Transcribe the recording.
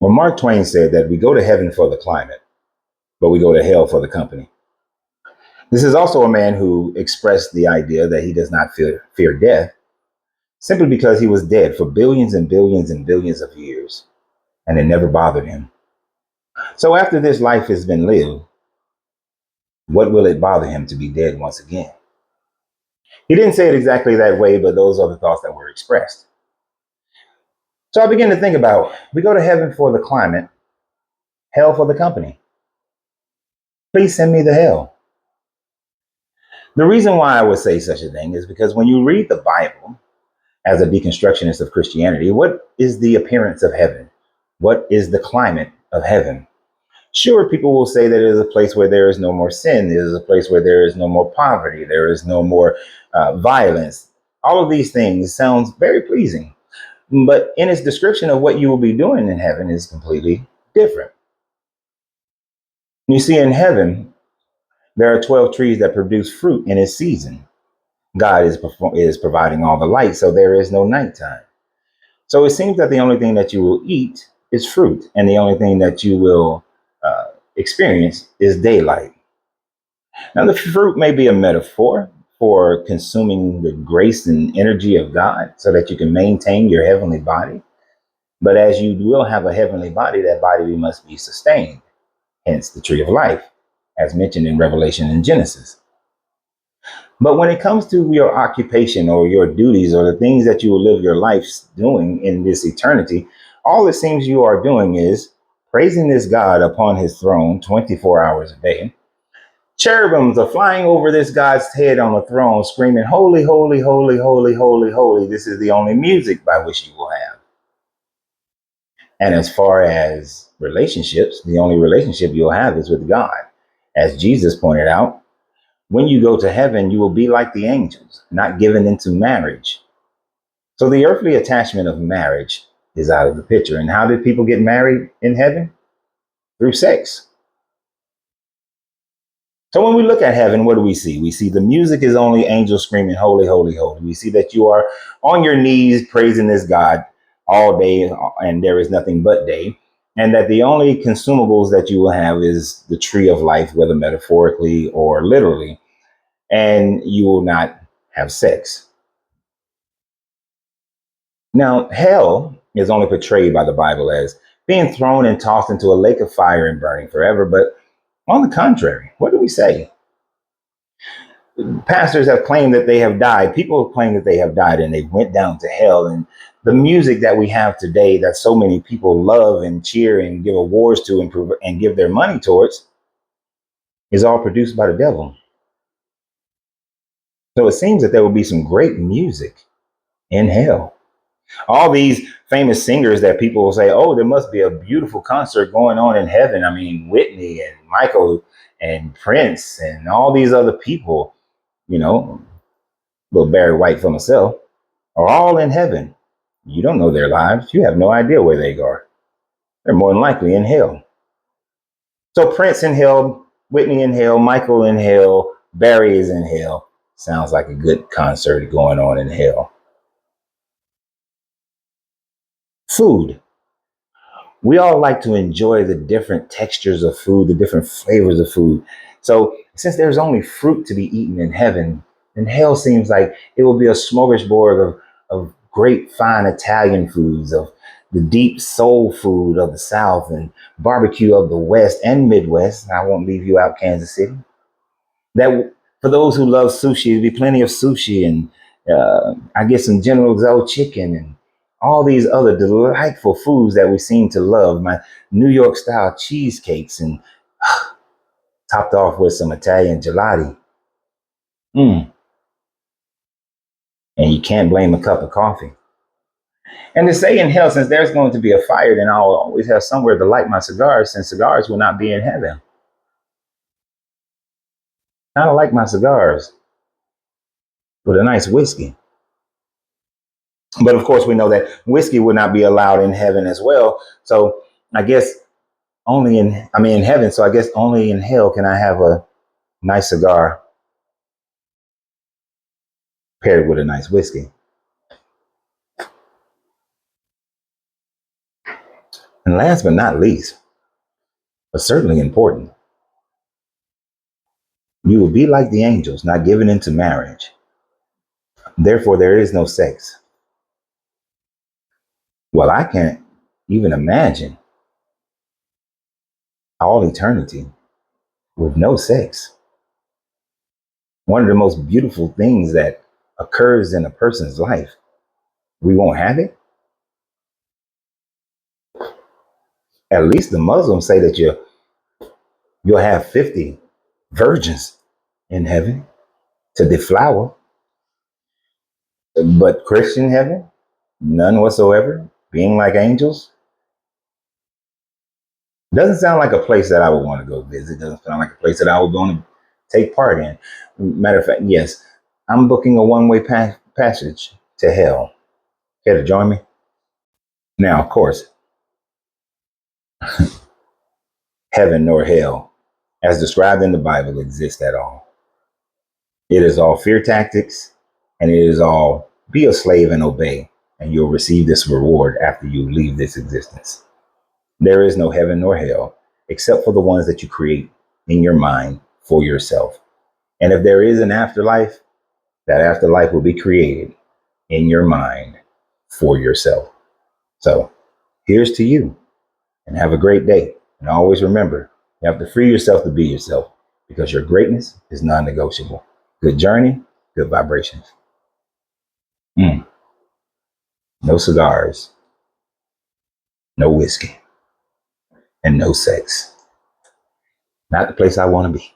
Well, Mark Twain said that we go to heaven for the climate, but we go to hell for the company. This is also a man who expressed the idea that he does not fear death simply because he was dead for billions and billions and billions of years, and it never bothered him. So after this life has been lived, what will it bother him to be dead once again? He didn't say it exactly that way, but those are the thoughts that were expressed. So I began to think about, we go to heaven for the climate, hell for the company. Please send me to hell. The reason why I would say such a thing is because when you read the Bible as a deconstructionist of Christianity, what is the appearance of heaven? What is the climate of heaven? Sure, people will say that it is a place where there is no more sin. It is a place where there is no more poverty. There is no more violence. All of these things sounds very pleasing. But in its description of what you will be doing in heaven is completely different. You see, in heaven, there are 12 trees that produce fruit in its season. God is providing all the light, so there is no nighttime. So it seems that the only thing that you will eat is fruit, and the only thing that you will experience is daylight. Now, the fruit may be a metaphor for consuming the grace and energy of God so that you can maintain your heavenly body. But as you will have a heavenly body, that body must be sustained, hence the tree of life, as mentioned in Revelation and Genesis. But when it comes to your occupation or your duties or the things that you will live your life doing in this eternity, all it seems you are doing is praising this God upon his throne 24 hours a day. Cherubims are flying over this God's head on the throne, screaming, "Holy, holy, holy, holy, holy, holy." This is the only music by which you will have. And as far as relationships, the only relationship you'll have is with God. As Jesus pointed out, when you go to heaven, you will be like the angels, not given into marriage. So the earthly attachment of marriage is out of the picture. And how did people get married in heaven? Through sex. So when we look at heaven, what do we see? We see the music is only angels screaming, "Holy, holy, holy." We see that you are on your knees praising this God all day, and there is nothing but day. And that the only consumables that you will have is the tree of life, whether metaphorically or literally, and you will not have sex. Now, hell is only portrayed by the Bible as being thrown and tossed into a lake of fire and burning forever. But on the contrary, what do we say? Pastors have claimed that they have died. People have claimed that they have died and they went down to hell. And the music that we have today that so many people love and cheer and give awards to and give their money towards is all produced by the devil. So it seems that there will be some great music in hell. All these famous singers that people will say, "Oh, there must be a beautiful concert going on in heaven." I mean, Whitney and Michael and Prince and all these other people, you know, little Barry White for myself, are all in heaven. You don't know their lives. You have no idea where they are. They're more than likely in hell. So Prince in hell, Whitney in hell, Michael in hell, Barry is in hell. Sounds like a good concert going on in hell. Food. We all like to enjoy the different textures of food, the different flavors of food. So since there's only fruit to be eaten in heaven, then hell seems like it will be a smorgasbord of great fine Italian foods, of the deep soul food of the South and barbecue of the West and Midwest. I won't leave you out, Kansas City. That for those who love sushi, there'll be plenty of sushi and I get some General Tso chicken and all these other delightful foods that we seem to love. My New York style cheesecakes and topped off with some Italian gelati. Mm. And you can't blame a cup of coffee. And to say in hell, since there's going to be a fire, then I'll always have somewhere to light my cigars, since cigars will not be in heaven. I don't like my cigars with a nice whiskey. But of course, we know that whiskey would not be allowed in heaven as well. So I guess in heaven. So I guess only in hell can I have a nice cigar paired with a nice whiskey. And last but not least, but certainly important, you will be like the angels, not given into marriage. Therefore, there is no sex. Well, I can't even imagine all eternity with no sex. One of the most beautiful things that occurs in a person's life, we won't have it. At least the Muslims say that you'll have 50 virgins in heaven to deflower. But Christian heaven, none whatsoever, being like angels, doesn't sound like a place that I would want to go visit. Doesn't sound like a place that I would want to take part in. Matter of fact, yes, I'm booking a one-way passage to hell. Care to join me? Now, of course, heaven nor hell, as described in the Bible, exist at all. It is all fear tactics, and it is all be a slave and obey, and you'll receive this reward after you leave this existence. There is no heaven nor hell, except for the ones that you create in your mind for yourself. And if there is an afterlife, that afterlife will be created in your mind for yourself. So here's to you, and have a great day. And always remember, you have to free yourself to be yourself, because your greatness is non-negotiable. Good journey, good vibrations. No cigars, no whiskey, and no sex. Not the place I want to be.